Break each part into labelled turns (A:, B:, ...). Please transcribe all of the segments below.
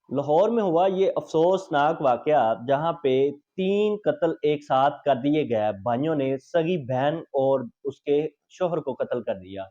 A: لاہور میں ہوا یہ افسوسناک واقعہ جہاں پہ 3 قتل ایک ساتھ کر دیے گئے۔ بھائیوں نے سگی بہن اور اس کے شوہر کو قتل کر دیا۔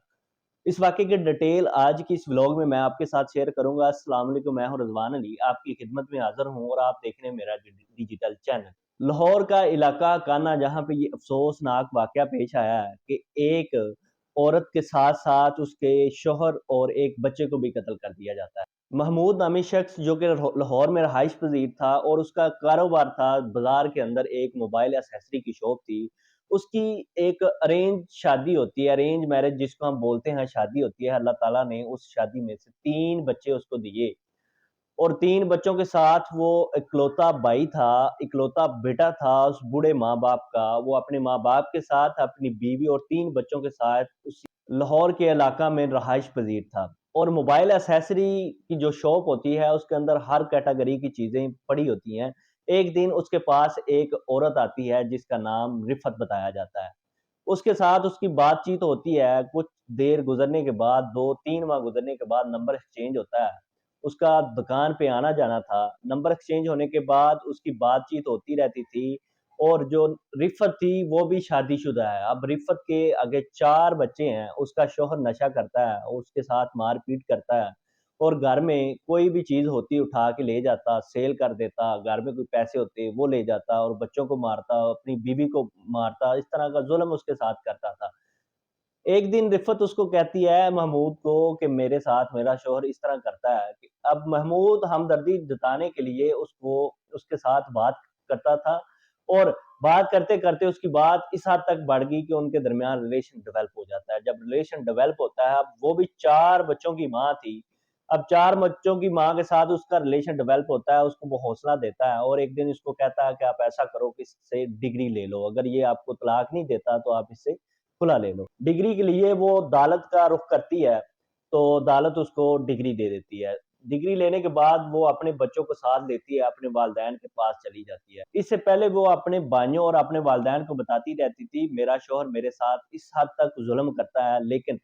A: اس واقعے کی ڈیٹیل آج کی اس ولاگ میں آپ کے ساتھ شیئر کروں گا۔ السلام علیکم، میں ہوں رضوان علی، آپ کی خدمت میں حاضر ہوں اور آپ دیکھ رہے ہیں میرا ڈیجیٹل چینل۔ لاہور کا علاقہ کانا جہاں پہ یہ افسوسناک واقعہ پیش آیا ہے کہ ایک عورت کے ساتھ ساتھ اس کے شوہر اور ایک بچے کو بھی قتل کر دیا جاتا ہے۔ محمود نامی شخص جو کہ لاہور میں رہائش پذیر تھا اور اس کا کاروبار تھا بازار کے اندر، ایک موبائل ایسیسری کی شاپ تھی۔ اس کی ایک ارینج شادی ہوتی ہے، ارینج میرج جس کو ہم بولتے ہیں، شادی ہوتی ہے۔ اللہ تعالیٰ نے اس شادی میں سے 3 بچے اس کو دیے اور 3 بچوں کے ساتھ وہ اکلوتا بھائی تھا، اکلوتا بیٹا تھا اس بوڑھے ماں باپ کا۔ وہ اپنے ماں باپ کے ساتھ، اپنی بیوی اور 3 بچوں کے ساتھ اس لاہور کے علاقہ میں رہائش پذیر تھا۔ اور موبائل ایسیسری کی جو شاپ ہوتی ہے اس کے اندر ہر کیٹیگری کی چیزیں پڑی ہوتی ہیں۔ ایک دن اس کے پاس ایک عورت آتی ہے جس کا نام رفت بتایا جاتا ہے۔ اس کے ساتھ اس کی بات چیت ہوتی ہے، کچھ دیر گزرنے کے بعد 2-3 ماہ گزرنے کے بعد نمبر ایکسچینج ہوتا ہے۔ اس کا دکان پہ آنا جانا تھا، نمبر ایکسچینج ہونے کے بعد اس کی بات چیت ہوتی رہتی تھی۔ اور جو رفت تھی وہ بھی شادی شدہ ہے۔ اب رفت کے آگے 4 بچے ہیں، اس کا شوہر نشہ کرتا ہے اور اس کے ساتھ مار پیٹ کرتا ہے، اور گھر میں کوئی بھی چیز ہوتی اٹھا کے لے جاتا، سیل کر دیتا، گھر میں کوئی پیسے ہوتے وہ لے جاتا اور بچوں کو مارتا، اپنی بیوی کو مارتا، اس طرح کا ظلم اس کے ساتھ کرتا تھا۔ ایک دن رفت اس کو کہتی ہے محمود کو کہ میرے ساتھ میرا شوہر اس طرح کرتا ہے کہ اب محمود ہمدردی جتانے کے لیے اس کے ساتھ بات کرتا تھا، اور بات کرتے کرتے اس کی بات اس حد تک بڑھ گئی کہ ان کے درمیان ریلیشن ڈیولپ ہو جاتا ہے۔ جب ریلیشن ڈیولپ ہوتا ہے، اب وہ بھی 4 بچوں کی ماں تھی، اب 4 بچوں کی ماں کے ساتھ اس کا ریلیشن ڈیولپ ہوتا ہے، اس کو وہ حوصلہ دیتا ہے اور ایک دن اس کو کہتا ہے کہ آپ ایسا کرو کہ اس سے ڈگری لے لو، اگر یہ آپ کو طلاق نہیں دیتا تو آپ اس سے کھلا لے لو۔ ڈگری کے لیے وہ عدالت کا رخ کرتی ہے تو عدالت اس کو ڈگری دے دیتی ہے۔ ڈگری لینے کے بعد وہ اپنے بچوں کو ساتھ لیتی ہے، اپنے والدین کے پاس چلی جاتی ہے۔ اس سے پہلے وہ اپنے بھائیوں اور اپنے والدین کو بتاتی رہتی تھی میرا شوہر میرے ساتھ اس حد تک ظلم کرتا ہے، لیکن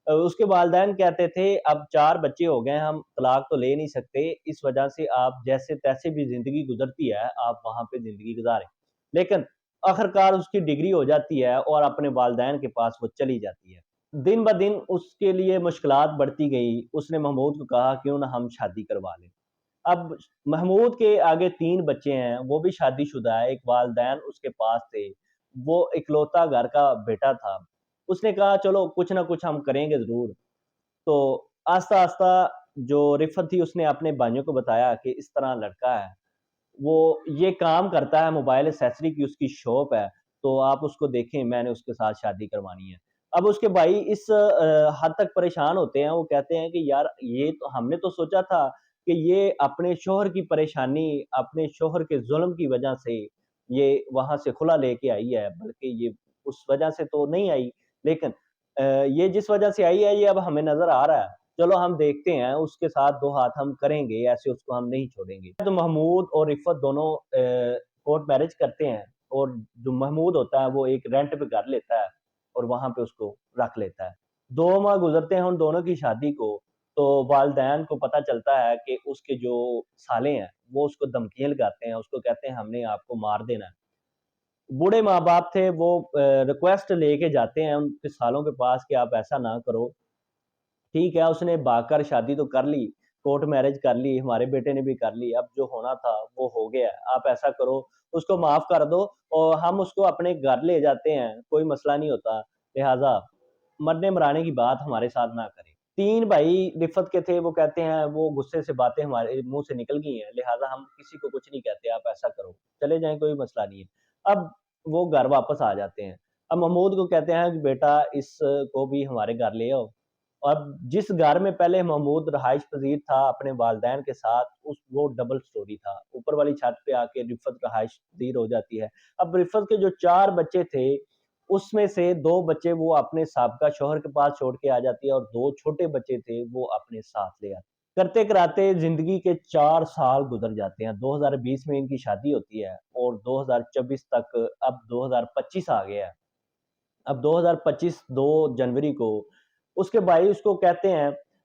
A: اس کے والدین کہتے تھے اب 4 بچے ہو گئے، ہم طلاق تو لے نہیں سکتے، اس وجہ سے آپ جیسے تیسے بھی زندگی گزرتی ہے آپ وہاں پہ زندگی گزاریں۔ لیکن آخرکار اس کی ڈگری ہو جاتی ہے اور اپنے والدین کے پاس وہ چلی جاتی ہے۔ دن بہ دن اس کے لیے مشکلات بڑھتی گئی۔ اس نے محمود کو کہا کیوں نہ ہم شادی کروا لیں۔ اب محمود کے آگے 3 بچے ہیں، وہ بھی شادی شدہ ہے، ایک والدین اس کے پاس تھے، وہ اکلوتا گھر کا بیٹا تھا۔ اس نے کہا چلو کچھ نہ کچھ ہم کریں گے ضرور۔ تو آہستہ آہستہ جو رفت تھی اس نے اپنے بھائیوں کو بتایا کہ اس طرح لڑکا ہے، وہ یہ کام کرتا ہے، موبائل ایسیسری کی اس کی شاپ ہے، تو آپ اس کو دیکھیں، میں نے اس کے ساتھ شادی کروانی ہے۔ اب اس کے بھائی اس حد تک پریشان ہوتے ہیں، وہ کہتے ہیں کہ یار یہ تو ہم نے تو سوچا تھا کہ یہ اپنے شوہر کی پریشانی، اپنے شوہر کے ظلم کی وجہ سے یہ وہاں سے کھلا لے کے آئی ہے، بلکہ یہ اس وجہ سے تو نہیں آئی، لیکن یہ جس وجہ سے آئی ہے یہ اب ہمیں نظر آ رہا ہے، چلو ہم دیکھتے ہیں، اس کے ساتھ 2 ہاتھ ہم کریں گے، ایسے اس کو ہم نہیں چھوڑیں گے۔ تو محمود اور رفت دونوں کورٹ میرج کرتے ہیں، اور جو محمود ہوتا ہے وہ ایک رینٹ پہ گھر لیتا ہے اور وہاں پہ اس کو رکھ لیتا ہے۔ 2 ماہ گزرتے ہیں ان دونوں کی شادی کو، تو والدین کو پتہ چلتا ہے کہ اس کے جو سالے ہیں وہ اس کو دھمکیاں لگاتے ہیں، اس کو کہتے ہیں ہم نے آپ کو مار دینا ہے۔ بوڑھے ماں باپ تھے، وہ ریکویسٹ لے کے جاتے ہیں ان کے سالوں کے پاس کہ آپ ایسا نہ کرو۔ ٹھیک ہے، اس نے بھاگ کر شادی تو کر لی، کورٹ میرج کر لی، ہمارے بیٹے نے بھی کر لی، اب جو ہونا تھا وہ ہو گیا ہے، آپ ایسا کرو اس کو معاف کر دو اور ہم اس کو اپنے گھر لے جاتے ہیں، کوئی مسئلہ نہیں ہوتا، لہٰذا مرنے مرانے کی بات ہمارے ساتھ نہ کریں۔ 3 بھائی رفت کے تھے، وہ کہتے ہیں وہ غصے سے باتیں ہمارے منہ سے نکل گئی ہیں، لہٰذا ہم کسی کو کچھ نہیں کہتے، آپ ایسا کرو، چلے جائیں، کوئی مسئلہ نہیں ہے۔ اب وہ گھر واپس آ جاتے ہیں۔ اب محمود کو کہتے ہیں کہ بیٹا اس کو بھی ہمارے گھر لے آؤ۔ اب جس گھر میں پہلے محمود رہائش پذیر تھا اپنے والدین کے ساتھ، وہ ڈبل سٹوری تھا، اوپر والی چھت پہ آ کے رفت رہائش پذیر ہو جاتی ہے۔ اب رفت کے جو 4 بچے تھے اس میں سے 2 بچے وہ اپنے سابقہ شوہر کے پاس چھوڑ کے آ جاتی ہے، اور 2 چھوٹے بچے تھے وہ اپنے ساتھ لے آتے۔ کرتے کراتے زندگی کے 4 سال گزر جاتے ہیں، 2020 میں ان کی شادی ہوتی ہے اور 2024 تک، اب 2025 آ گیا ہے۔ اب 2025 2 جنوری کو اس کے بھائی اس کو کہتے ہیں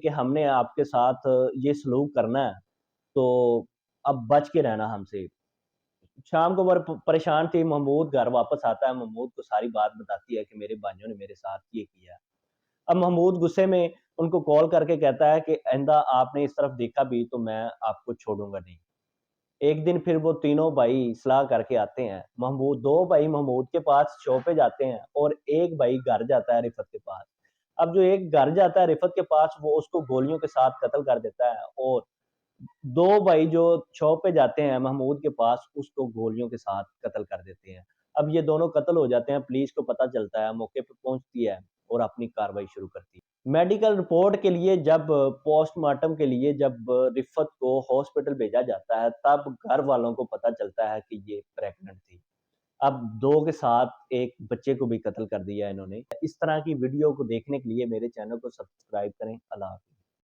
A: کہ ہم نے آپ کے ساتھ یہ سلوک کرنا ہے تو اب بچ کے رہنا ہم سے. شام کو وہ پریشان تھی. محمود گھر واپس آتا ہے, محمود کو ساری بات بتاتی ہے کہ میرے بھائیوں نے میرے ساتھ یہ کیا. اب محمود غصے میں ان کو کال کر کے کہتا ہے کہ آئندہ آپ نے اس طرف دیکھا بھی تو میں آپ کو چھوڑوں گا نہیں. ایک دن پھر وہ تینوں بھائی اصلاح کر کے آتے ہیں. دو بھائی محمود کے پاس شو پہ جاتے ہیں اور ایک بھائی گھر جاتا ہے رفت کے پاس. اب جو ایک گھر جاتا ہے رفت کے پاس وہ اس کو گولیوں کے ساتھ قتل کر دیتا ہے, اور دو بھائی جو شاپ پہ جاتے ہیں محمود کے پاس اس کو گولیوں کے ساتھ قتل کر دیتے ہیں. اب یہ دونوں قتل ہو جاتے ہیں. پولیس کو پتہ چلتا ہے, موقع پہ پہنچتی ہے اور اپنی کارروائی شروع کرتی ہے. میڈیکل رپورٹ کے لیے جب پوسٹ مارٹم کے لیے جب رفت کو ہاسپٹل بھیجا جاتا ہے تب گھر والوں کو پتہ چلتا ہے کہ یہ پریگننٹ تھی. اب دو کے ساتھ ایک بچے کو بھی قتل کر دیا انہوں نے. اس طرح کی ویڈیو کو دیکھنے کے لیے میرے چینل کو سبسکرائب کریں. اللہ حافظ.